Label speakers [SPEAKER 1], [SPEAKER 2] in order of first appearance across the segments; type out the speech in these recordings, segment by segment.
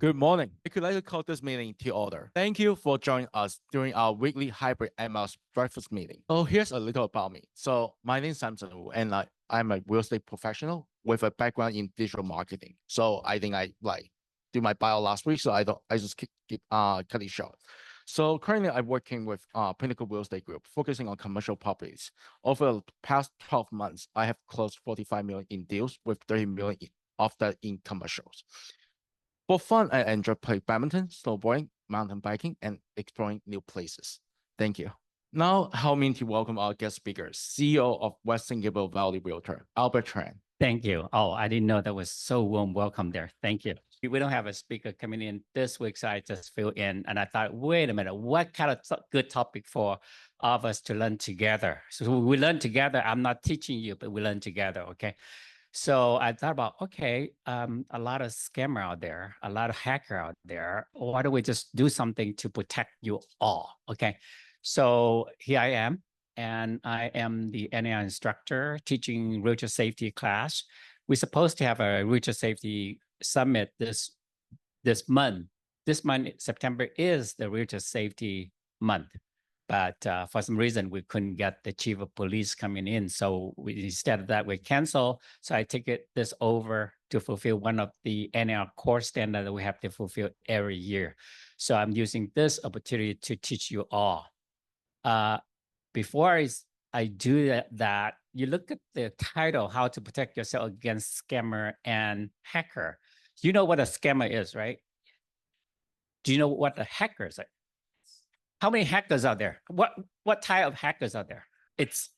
[SPEAKER 1] Good morning. I could like to call this meeting to order. Thank you for joining us during our weekly hybrid MLS breakfast meeting. So here's a little about me. So my name is Samson Wu, and I'm a real estate professional with a background in digital marketing. So I think I do my bio last week, so I just cut it short. So currently I'm working with Pinnacle Real Estate Group, focusing on commercial properties. Over the past 12 months, I have closed 45 million in deals with 30 million of that in commercials. For fun, I enjoy playing badminton, snowboarding, mountain biking, and exploring new places. Thank you. Now, help me to welcome our guest speaker, CEO of Western Gable Valley Realtor, Albert Tran.
[SPEAKER 2] Thank you. Oh, I didn't know that was so warm welcome there. Thank you. We don't have a speaker coming in this week, so I just fill in. And I thought, wait a minute, what kind of good topic for all of us to learn together? So we learn together. I'm not teaching you, but we learn together, okay? So I thought about, okay, a lot of scammer out there, a lot of hacker out there. Why don't we just do something to protect you all? Okay. So here I am, and I am the NAI instructor teaching realtor safety class. We're supposed to have a realtor safety summit this month. This month, September, is the realtor safety month. But for some reason, we couldn't get the chief of police coming in. So instead of that, we cancel. So I take this over to fulfill one of the NL core standards that we have to fulfill every year. So I'm using this opportunity to teach you all. Before I do that, you look at the title, How to Protect Yourself Against Scammer and Hacker. You know what a scammer is, right? Do you know what a hacker is? How many hackers are there? What type of hackers are there?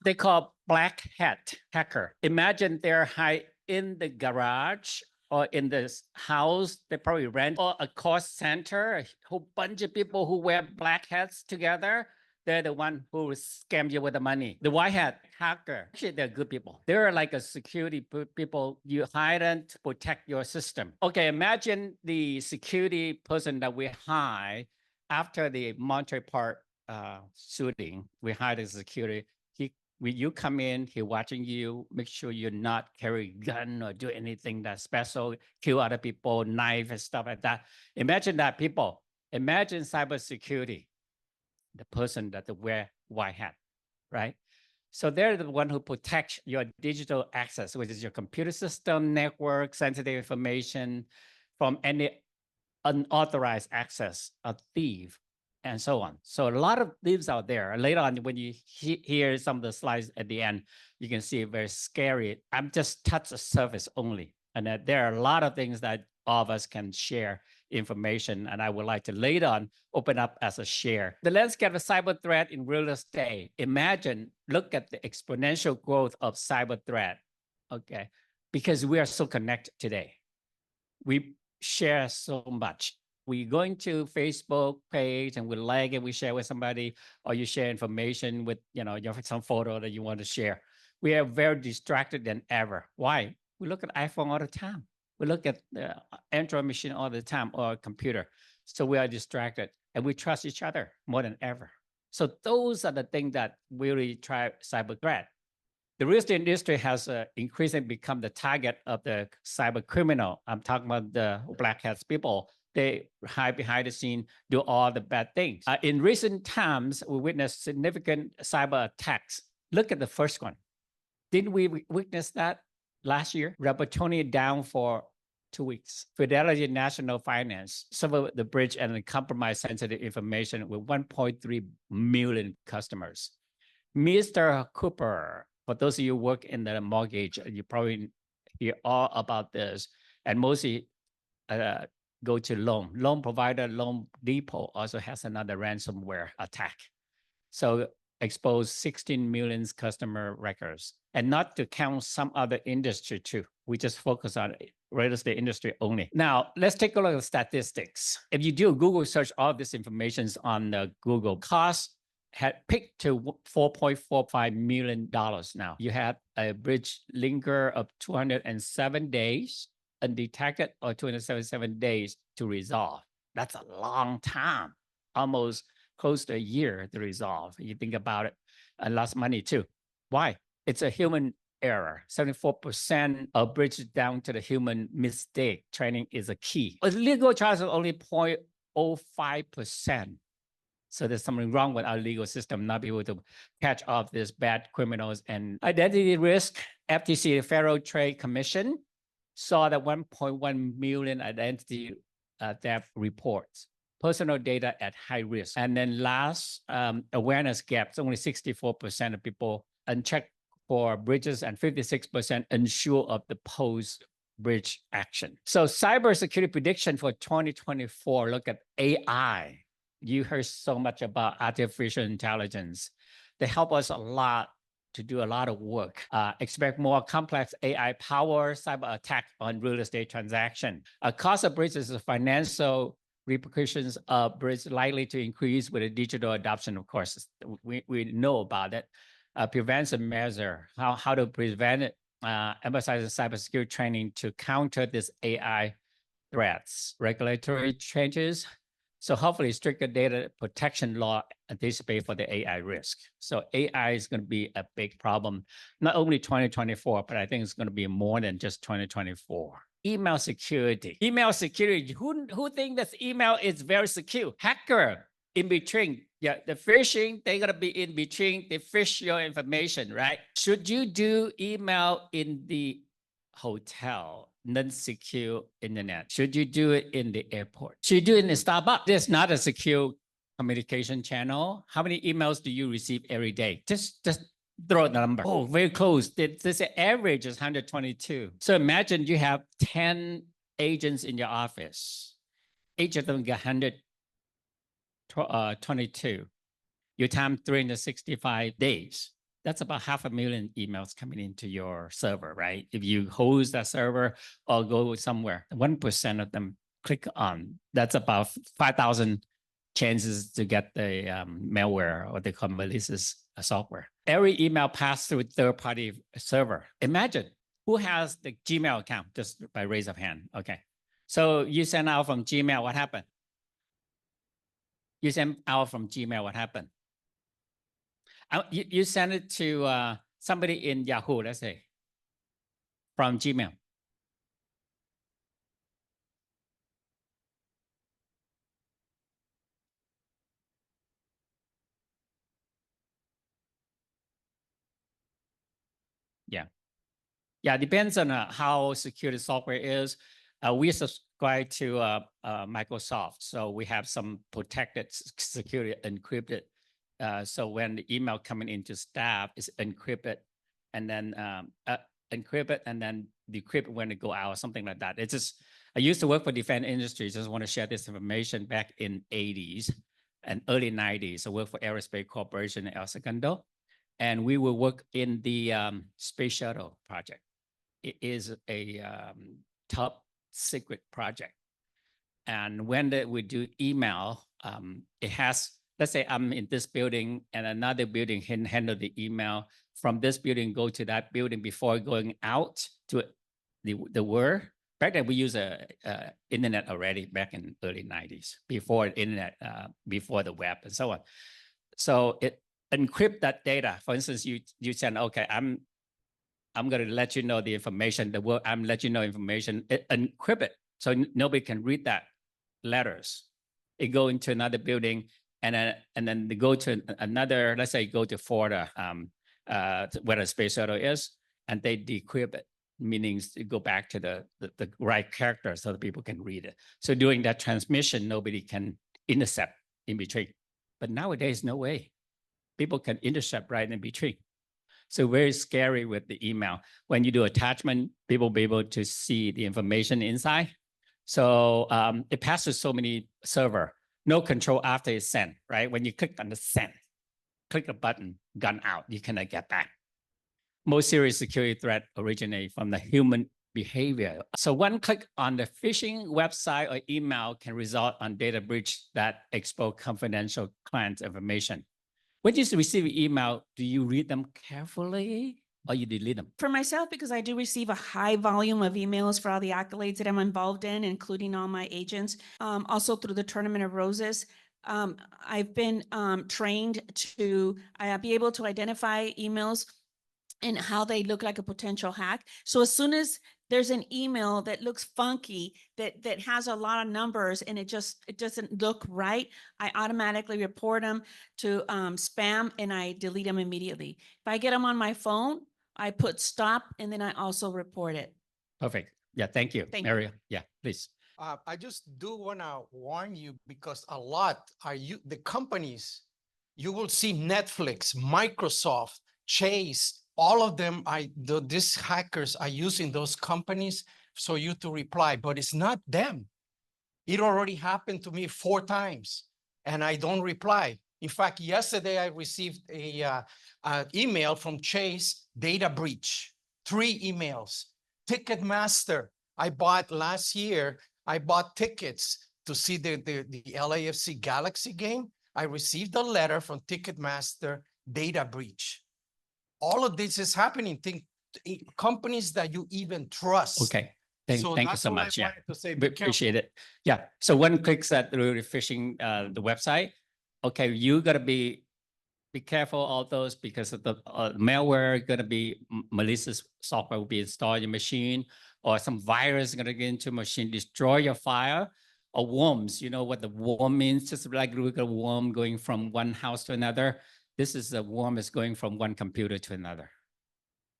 [SPEAKER 2] They call black hat hacker. Imagine they're high in the garage or in this house. They probably rent or a cost center, a whole bunch of people who wear black hats together. They're the one who scam you with the money. The white hat hacker, actually, they're good people. They're like a security people. You hire them to protect your system. Okay, imagine the security person that we hire after the Monterey Park shooting. We hired a security. You come in, he watching you, make sure you're not carry a gun or do anything that's special, kill other people, knife and stuff like that. Imagine that, people. Imagine cybersecurity, the person that wear white hat, right? So they're the one who protects your digital access, which is your computer system, network, sensitive information from any unauthorized access, a thief, and so on. So a lot of thieves out there. Later on, when you hear some of the slides at the end, you can see very scary. I'm just touch the surface only. And that there are a lot of things that all of us can share information. And I would like to later on open up as a share. The landscape of cyber threat in real estate. Imagine, look at the exponential growth of cyber threat, okay? Because we are so connected today. We share so much. We go into Facebook page and we like it, we share with somebody, or you share information with, some photo that you want to share. We are very distracted than ever. Why? We look at iPhone all the time. We look at the Android machine all the time, or a computer. So we are distracted, and we trust each other more than ever. So those are the things that really drive cyber threat. The real estate industry has increasingly become the target of the cyber criminal. I'm talking about the black hats people. They hide behind the scene, do all the bad things. In recent times, we witnessed significant cyber attacks. Look at the first one. Didn't we witness that last year? Rapatoni down for 2 weeks. Fidelity National Finance suffered the breach and compromised sensitive information with 1.3 million customers. Mr. Cooper, for those of you who work in the mortgage, you probably hear all about this. And mostly go to loan provider, Loan Depot also has another ransomware attack. So expose 16 million customer records, and not to count some other industry too. We just focus on real estate industry only. Now, let's take a look at statistics. If you do a Google search, all of this information is on the Google. Cost had peaked to $4.45 million now. You had a bridge linger of 207 days, undetected, or 277 days to resolve. That's a long time, almost close to a year to resolve. You think about it, and lost money too. Why? It's a human error. 74% of bridges down to the human mistake. Training is a key. A legal charge is only 0.05%. So there's something wrong with our legal system, not be able to catch off these bad criminals. And identity risk, FTC, the Federal Trade Commission, saw that 1.1 million identity theft reports, personal data at high risk. And then last, awareness gaps, only 64% of people unchecked for bridges and 56% unsure of the post-bridge action. So cybersecurity prediction for 2024, look at AI. You heard so much about artificial intelligence. They help us a lot to do a lot of work. Expect more complex AI power cyber attack on real estate transaction. Cost of bridges is financial repercussions of bridge likely to increase with a digital adoption, of course. We know about it. Prevention measure, how to prevent it, emphasizing cybersecurity training to counter this AI threats, regulatory changes. So hopefully stricter data protection law anticipate for the AI risk. So AI is going to be a big problem, not only 2024, but I think it's going to be more than just 2024. Email security. Email security, who think that email is very secure? Hacker in between. Yeah, the phishing, they're going to be in between. They phish your information, right? Should you do email in the hotel, non-secure internet? Should you do it in the airport? Should you do it in Starbucks? There's not a secure communication channel. How many emails do you receive every day? Just throw a number. Oh, very close. This average is 122. So imagine you have 10 agents in your office. Each of them get 122. You time 365 days. That's about 500,000 emails coming into your server, right? If you host that server or go somewhere, 1% of them click on, that's about 5,000 chances to get the malware or they call malicious software. Every email passed through third-party server. Imagine who has the Gmail account, just by raise of hand. Okay. So you send out from Gmail, what happened? You send out from Gmail, what happened? You send it to somebody in Yahoo, let's say, from Gmail. Yeah. Yeah, it depends on how secure the software is. We subscribe to Microsoft, so we have some protected security encrypted. So when the email coming into staff is encrypted, and then decrypt when it go out, something like that. It's just, I used to work for defense industry. Just want to share this information back in 80s and early 90s. I worked for Aerospace Corporation in El Segundo, and we will work in the space shuttle project. It is a top secret project. And when we do email, it has, let's say I'm in this building and another building can handle the email. From this building, go to that building before going out to the world. Back then we use internet already back in early 90s, before internet, before the web and so on. So it encrypt that data. For instance, you send, okay, I'm going to let you know the information, I'm let you know information, it encrypt it. So nobody can read that letters. It go into another building and then they go to another, let's say go to Florida, where the space shuttle is, and they decrypt it, meaning to go back to the right character so that people can read it. So during that transmission, nobody can intercept in between. But nowadays, no way. People can intercept right in between. So very scary with the email. When you do attachment, people will be able to see the information inside. So it passes so many server, no control after it's sent, right? When you click on the send, click a button, gone out, you cannot get back. Most serious security threat originate from the human behavior. So one click on the phishing website or email can result on data breach that expose confidential client information. When you receive an email, do you read them carefully or you delete them?
[SPEAKER 3] For myself, because I do receive a high volume of emails for all the accolades that I'm involved in, including all my agents, also through the Tournament of Roses. I've been trained to be able to identify emails and how they look like a potential hack. So as soon as there's an email that looks funky, that has a lot of numbers and it doesn't look right, I automatically report them to spam and I delete them immediately. If I get them on my phone, I put stop and then I also report it.
[SPEAKER 2] Perfect. Yeah, thank you,
[SPEAKER 3] Thank you.
[SPEAKER 2] Maria. Yeah, please.
[SPEAKER 4] I just do want to warn you because a lot are the companies, you will see Netflix, Microsoft, Chase, all of them, these hackers are using those companies so you to reply, but it's not them. It already happened to me 4 times and I don't reply. In fact, yesterday I received a email from Chase, data breach, 3 emails. Ticketmaster, I bought last year, I bought tickets to see the LAFC Galaxy game. I received a letter from Ticketmaster, data breach. All of this is happening. Companies that you even trust.
[SPEAKER 2] Okay. Thank you
[SPEAKER 4] that's
[SPEAKER 2] so
[SPEAKER 4] all I
[SPEAKER 2] much. Yeah,
[SPEAKER 4] wanted to say.
[SPEAKER 2] we
[SPEAKER 4] Be
[SPEAKER 2] appreciate
[SPEAKER 4] careful.
[SPEAKER 2] it. Yeah. So one clicks that really phishing the website. Okay, you gotta be careful all those because of the malware gonna be malicious software will be installed in your machine, or some virus gonna get into machine, destroy your file, or worms. You know what the worm means? Just like look at a worm going from one house to another. This is a worm is going from one computer to another.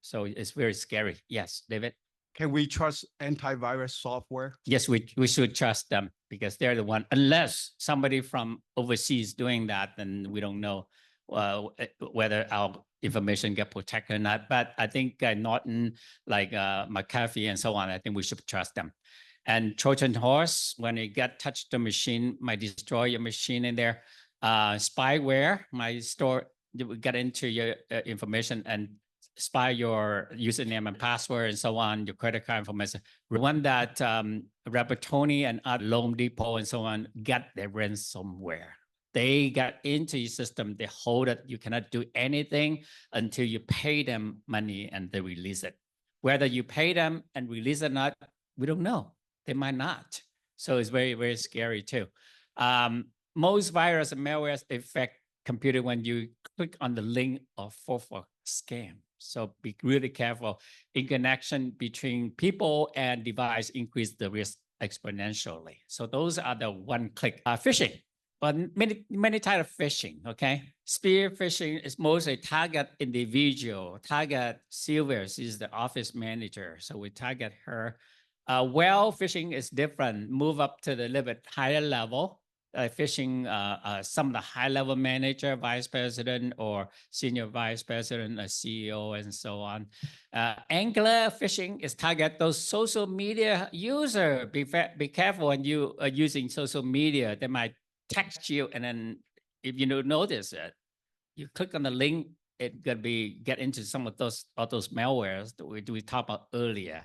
[SPEAKER 2] So it's very scary. Yes, David.
[SPEAKER 5] Can we trust antivirus software?
[SPEAKER 2] Yes, we should trust them because they're the one. Unless somebody from overseas doing that, then we don't know whether our information get protected or not. But I think Norton, like McAfee and so on, I think we should trust them. And Trojan horse, when it get touched the machine, might destroy your machine in there. Spyware might get into your information and spy your username and password and so on, your credit card information. The one that Rapatoni and Loan Depot and so on got their ransomware. They got into your system, they hold it, you cannot do anything until you pay them money and they release it. Whether you pay them and release it or not, we don't know. They might not. So it's very, very scary too. Most virus and malware affect computer when you click on the link or fall for scam. So be really careful. In connection between people and device increase the risk exponentially. So those are the one-click phishing. But many types of phishing, okay? Spear phishing is mostly target individual. Target Silver, she's the office manager. So we target her. Well, phishing is different. Move up to the little bit higher level. Phishing some of the high-level manager, vice president, or senior vice president, a CEO, and so on. Angler phishing is target those social media user. Be careful when you are using social media. They might text you, and then if you don't notice it, you click on the link, it could be get into some of those malwares that we talked about earlier.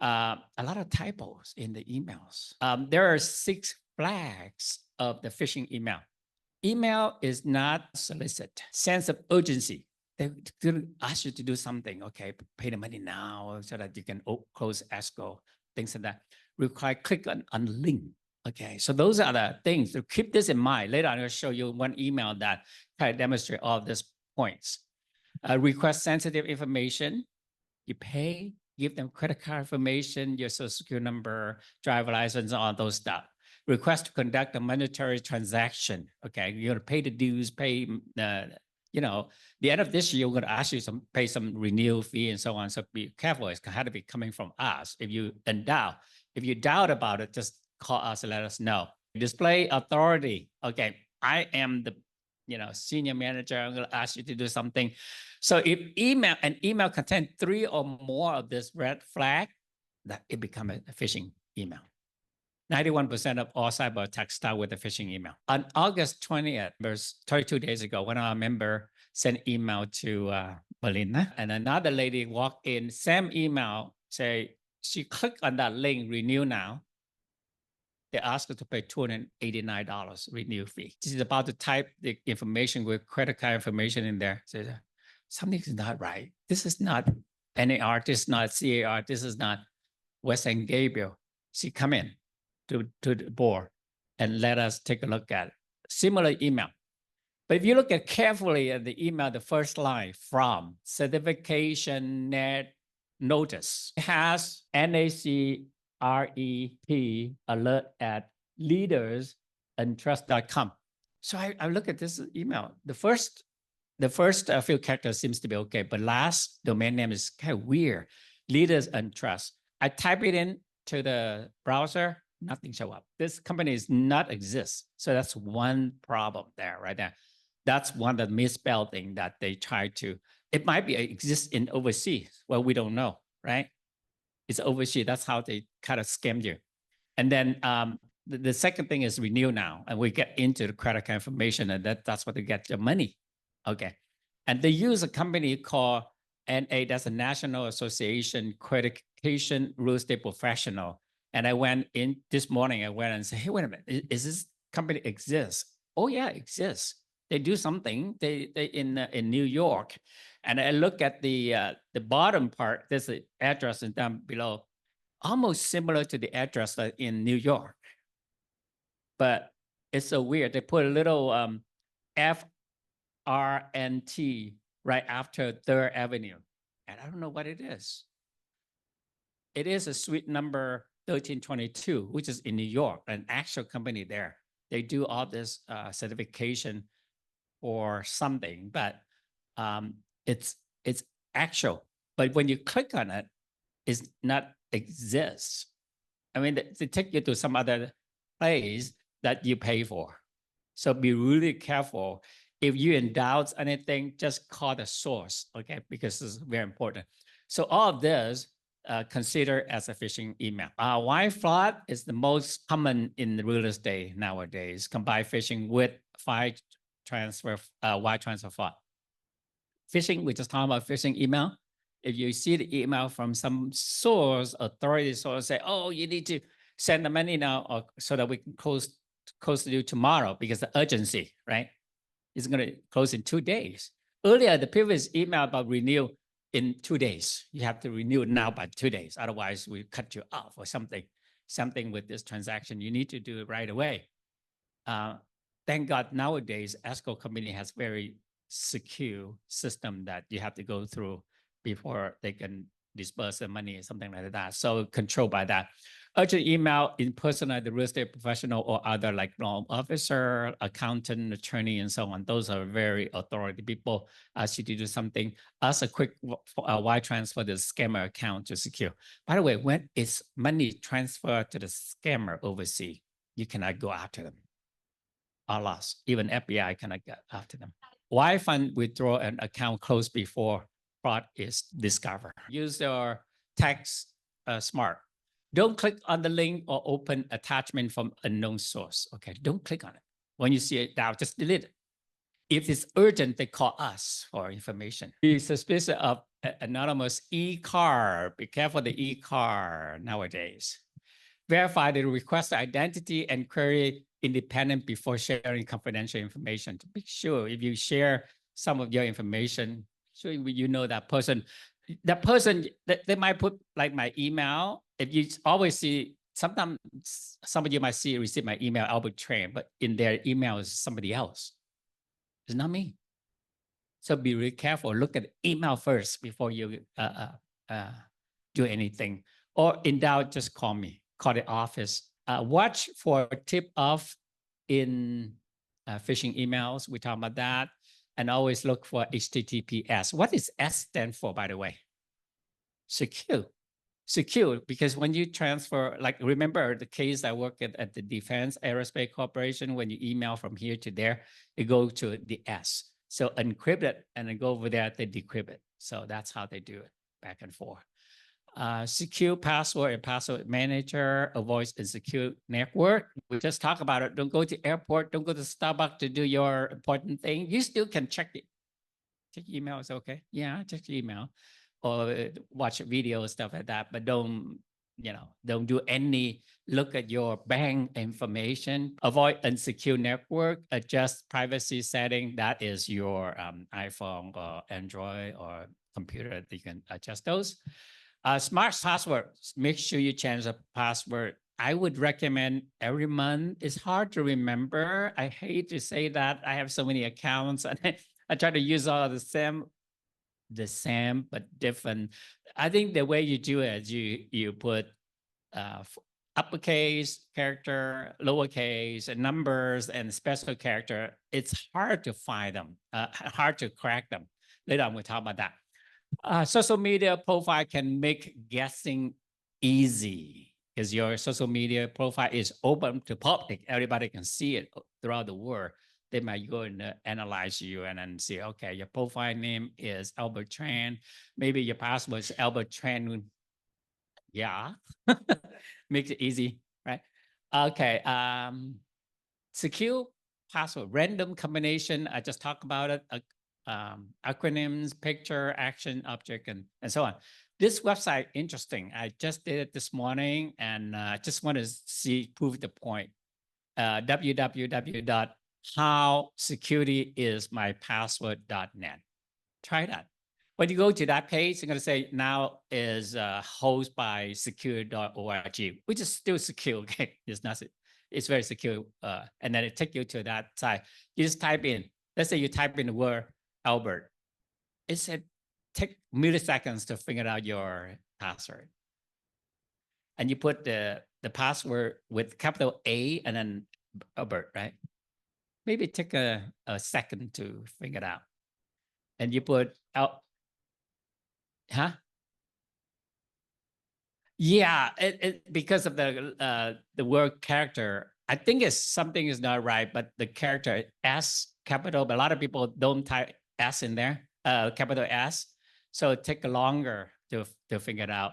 [SPEAKER 2] A lot of typos in the emails. There are 6 flags of the phishing email. Email is not solicit, sense of urgency. They ask you to do something. Okay, pay the money now so that you can close escrow, things like that. Require click on link. Okay, so those are the things to keep this in mind. Later on, I'll show you one email that kind of demonstrate all of these points. Request sensitive information. You pay, give them credit card information, your social security number, driver license, all those stuff. Request to conduct a monetary transaction. Okay, you're gonna pay the dues, pay the end of this year, we're gonna ask you pay some renewal fee and so on. So be careful, it's had to be coming from us. If you doubt about it, just call us and let us know. Display authority. Okay, I am the senior manager, I'm gonna ask you to do something. So if an email contains 3 or more of this red flag, that it becomes a phishing email. 91% of all cyber attacks start with a phishing email. On August 20th, 32 days ago, one of our members sent email to Belinda, and another lady walked in, same email, say she clicked on that link, renew now. They asked her to pay $289 renew fee. She's about to type the information with credit card information in there. So something's not right. This is not NAR, this is not CAR, this is not West End Gabriel. She come in to the board and let us take a look at it. Similar email. But if you look at carefully at the email, the first line from certification net notice, it has NACREP alert at leadersandtrust.com. So I look at this email. The first few characters seems to be okay, but last domain name is kind of weird. Leaders and Trust. I type it in to the browser, nothing show up. This company is not exist. So that's one problem there, right there. That's one of the misspelled thing that they try to, it might be exist in overseas. Well, we don't know, right? It's overseas. That's how they kind of scam you. And then the second thing is renew now. And we get into the credit card information, and that's what they get your money. Okay. And they use a company called NA, that's a National Association Accreditation Real Estate Professional. And I went in this morning, I went and said, hey, wait a minute, is this company exist? Oh yeah, it exists. They do something. They in New York, and I look at the bottom part. There's the address and down below, almost similar to the address in New York, but it's so weird. They put a little FRNT right after 3rd Avenue, and I don't know what it is. It is a suite number 1322, which is in New York, an actual company there. They do all this certification or something, but it's actual. But when you click on it, it's not exists. I mean, they take you to some other place that you pay for. So be really careful. If you in doubts anything, just call the source, okay? Because this is very important. So all of this consider as a phishing email. Wire fraud is the most common in the real estate nowadays. Combine phishing with wire transfer fraud. Phishing, we just talked about phishing email. If you see the email from some source, authority source, say, oh, you need to send the money now, or so that we can close the deal tomorrow because the urgency, right? It's going to close in 2 days. Earlier, the previous email about renew in 2 days. You have to renew it now by 2 days. Otherwise, we cut you off or something. Something with this transaction, you need to do it right away. Thank God nowadays, escrow company has very secure system that you have to go through before they can disperse the money or something like that. So controlled by that. Urgent email in person at the real estate professional or other like loan officer, accountant, attorney, and so on. Those are very authority people ask you to do something. Ask a quick wire transfer the scammer account to secure. By the way, when is money transferred to the scammer overseas, you cannot go after them. Are lost. Even FBI cannot get after them. Wire fund withdraw an account closed before fraud is discovered. Use your tax smart. Don't click on the link or open attachment from unknown source. Okay, don't click on it. When you see it now, just delete it. If it's urgent, they call us for information. Be suspicious of anonymous e-card. Be careful the e-card nowadays. Verify the request identity and query independent before sharing confidential information. To be sure, if you share some of your information, sure you know that person. That person, they might put like my email. If you always see, sometimes some of you might receive my email, Albert Tran, but in their email is somebody else. It's not me. So be really careful. Look at the email first before you do anything. Or in doubt, just call me. Call the office. Watch for tip off in phishing emails. We talk about that. And always look for HTTPS. What does S stand for, by the way? Secure. Secure, because when you transfer, like remember the case I worked at the Defense Aerospace Corporation, when you email from here to there, it goes to the S. So encrypt it and then go over there, they decrypt it. So that's how they do it, back and forth. Secure password and password manager, avoid insecure network. We just talked about it. Don't go to airport. Don't go to Starbucks to do your important thing. You still can check it. Check email is okay. Yeah, check email or watch a video, stuff like that. But don't do any look at your bank information. Avoid insecure network. Adjust privacy setting. That is your iPhone or Android or computer. You can adjust those. Smart password, make sure you change the password I would recommend every month. It's hard to remember. I hate to say that. I have so many accounts and I try to use all the same but different. I think the way you do it, you put uppercase character, lowercase, and numbers, and special character. It's hard to find them, hard to crack them. Later on, we'll talk about that. Social media profile can make guessing easy because your social media profile is open to public. Everybody can see it throughout the world. They might go and analyze you and then see, okay, your profile name is Albert Tran. Maybe your password is Albert Tran. Yeah, makes it easy, right? Okay, secure password, random combination. I just talked about it. Acronyms, picture, action, object, and so on. This website, interesting. I just did it this morning and I just want to prove the point. www.howsecurityismypassword.net. Try that. When you go to that page, you're going to say now is hosted by secure.org, which is still secure. Okay, it's not. It's very secure. And then it takes you to that site. You just type in. Let's say you type in the word Albert. It said take milliseconds to figure out your password. And you put the password with capital A and then Albert, right? Maybe take a second to figure it out. And you put out, yeah, because of the word character, I think it's something is not right, but the character S capital, but a lot of people don't type S in there, capital S. So it take longer to figure it out.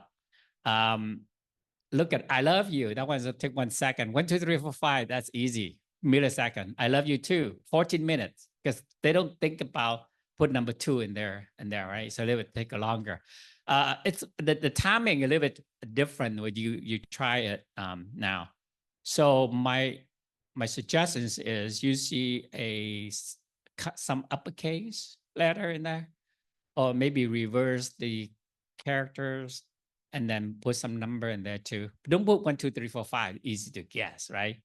[SPEAKER 2] Look at I love you. That one's take 1 second. 1, 2, 3, 4, 5. That's easy. Millisecond. I love you too. 14 minutes because they don't think about put number 2 in there, right? So they would take longer. It's the timing a little bit different when you try it now. So my suggestions is you see some uppercase letter in there, or maybe reverse the characters and then put some number in there too. Don't put 1, 2, 3, 4, 5. Easy to guess, right?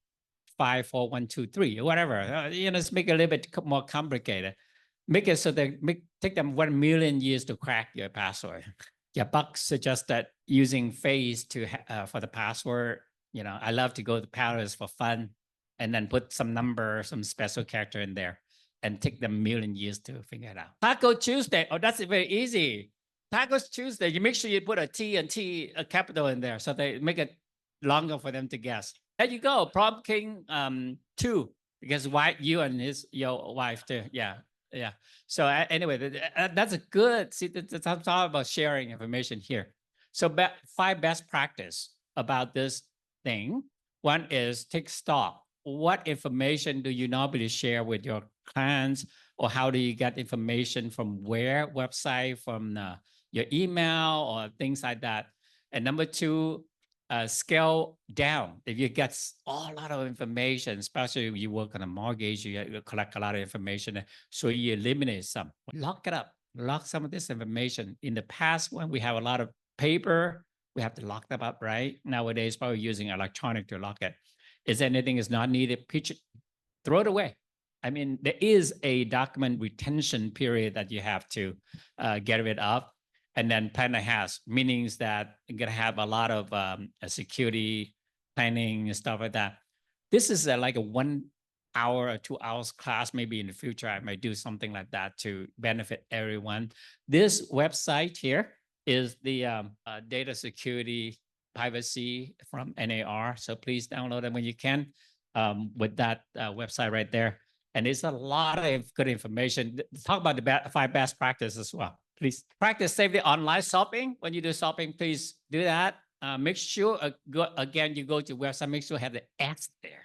[SPEAKER 2] 5, 4, 1, 2, 3, or whatever. Just make it a little bit more complicated. Make it so that take them 1 million years to crack your password. Yeah, Buck suggests that using face for the password. I love to go to Paris for fun, and then put some number, some special character in there, and take them 1 million years to figure it out. Taco Tuesday. Oh, that's very easy. Tacos Tuesday. You make sure you put a T and T a capital in there, so they make it longer for them to guess. There you go. Prom King 2, because you and your wife too. Yeah. So anyway, that's a good. See, that's all about sharing information here. So 5 best practice about this thing. One is take stock. What information do you normally share with your clients, or how do you get information from where? Website, from your email, or things like that. And number 2, scale down. If you get a lot of information, especially if you work on a mortgage, you collect a lot of information, so you eliminate some. Lock it up. Lock some of this information. In the past, when we have a lot of paper, we have to lock them up, right? Nowadays, probably using electronic to lock it. Is anything is not needed, pitch it, throw it away. I mean, there is a document retention period that you have to get rid of. And then plan ahead, meanings that you're going to have a lot of security planning and stuff like that. This is like a 1 hour or 2 hours class. Maybe in the future, I might do something like that to benefit everyone. This website here is the data security privacy from NAR. So please download it when you can with that website right there. And there's a lot of good information. Talk about the 5 best practices as well. Please practice safely online shopping. When you do shopping, please do that. Make sure, you go to website, make sure you have the S there.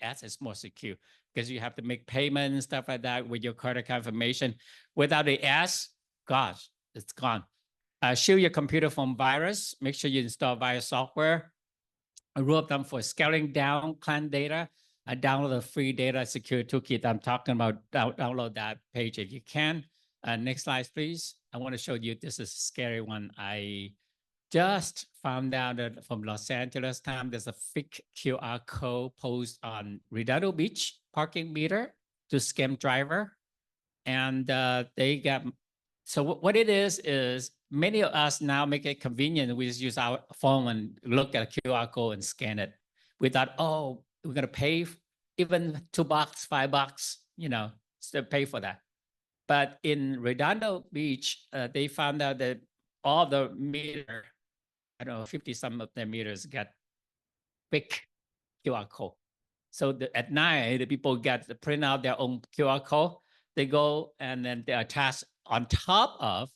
[SPEAKER 2] S is more secure because you have to make payments and stuff like that with your credit card information. Without the S, gosh, it's gone. Shield your computer from virus. Make sure you install virus software. Rule of thumb for scaling down client data. Download the free data security toolkit. I'm talking about. Download that page if you can. Next slide, please. I want to show you, this is a scary one. I just found out that from Los Angeles time, there's a fake QR code posted on Redondo Beach parking meter to scam driver. And they got, so what it is many of us now make it convenient. We just use our phone and look at a QR code and scan it. We thought, oh, we're going to pay even $2, $5, to pay for that. But in Redondo Beach, they found out that all the meter, I don't know, 50 some of their meters got fake QR code. So at night, the people get to print out their own QR code. They go and then they attach on top of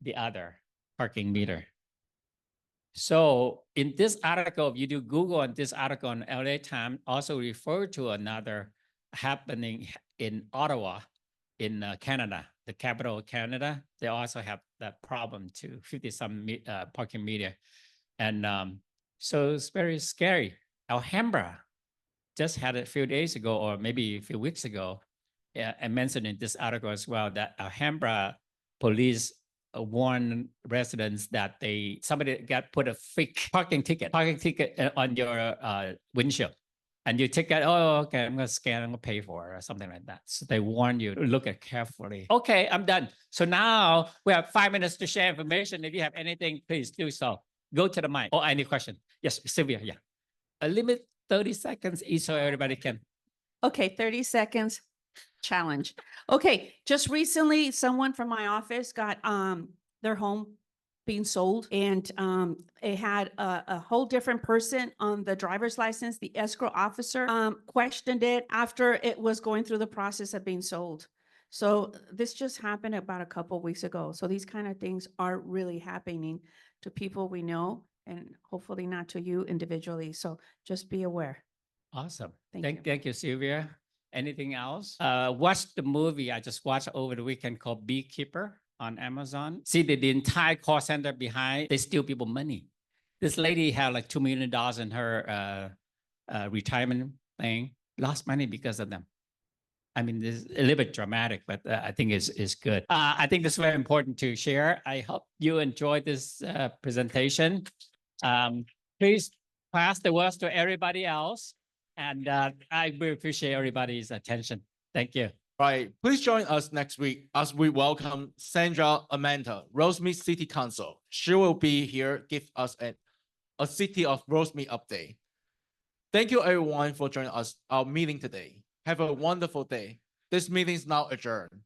[SPEAKER 2] the other parking meter. So in this article, if you do Google on this article on LA Times, also refer to another happening in Ottawa, in Canada, the capital of Canada. They also have that problem too, 50 some parking meter. And so it's very scary. Alhambra just had it a few days ago, or maybe a few weeks ago. I mentioned in this article as well that Alhambra police warn residents that somebody got put a fake parking ticket on your windshield. And you take it, oh, okay, I'm going to scan, I'm going to pay for it or something like that. So they warn you to look at carefully. Okay, I'm done. So now we have 5 minutes to share information. If you have anything, please do so. Go to the mic. Oh, any question? Yes, Sylvia, yeah. A limit 30 seconds each so everybody can.
[SPEAKER 3] Okay, 30 seconds challenge. Okay, just recently, someone from my office got their home being sold, and it had a whole different person on the driver's license. The escrow officer questioned it after it was going through the process of being sold. So this just happened about a couple of weeks ago. So these kind of things are really happening to people we know, and hopefully not to you individually. So just be aware.
[SPEAKER 2] Awesome.
[SPEAKER 3] Thank
[SPEAKER 2] Thank you, Sylvia. Anything else? Watch the movie I just watched over the weekend called Beekeeper on Amazon. See the entire call center behind, they steal people money. This lady had like $2 million in her retirement thing, lost money because of them. I mean, this is a little bit dramatic, but I think it's good. I think this is very important to share. I hope you enjoyed this presentation. Please pass the words to everybody else. And I really appreciate everybody's attention. Thank you.
[SPEAKER 1] Right. Please join us next week as we welcome Sandra Amanda, Rosemead City Council. She will be here, give us a City of Rosemead update. Thank you everyone for joining us, our meeting today. Have a wonderful day. This meeting is now adjourned.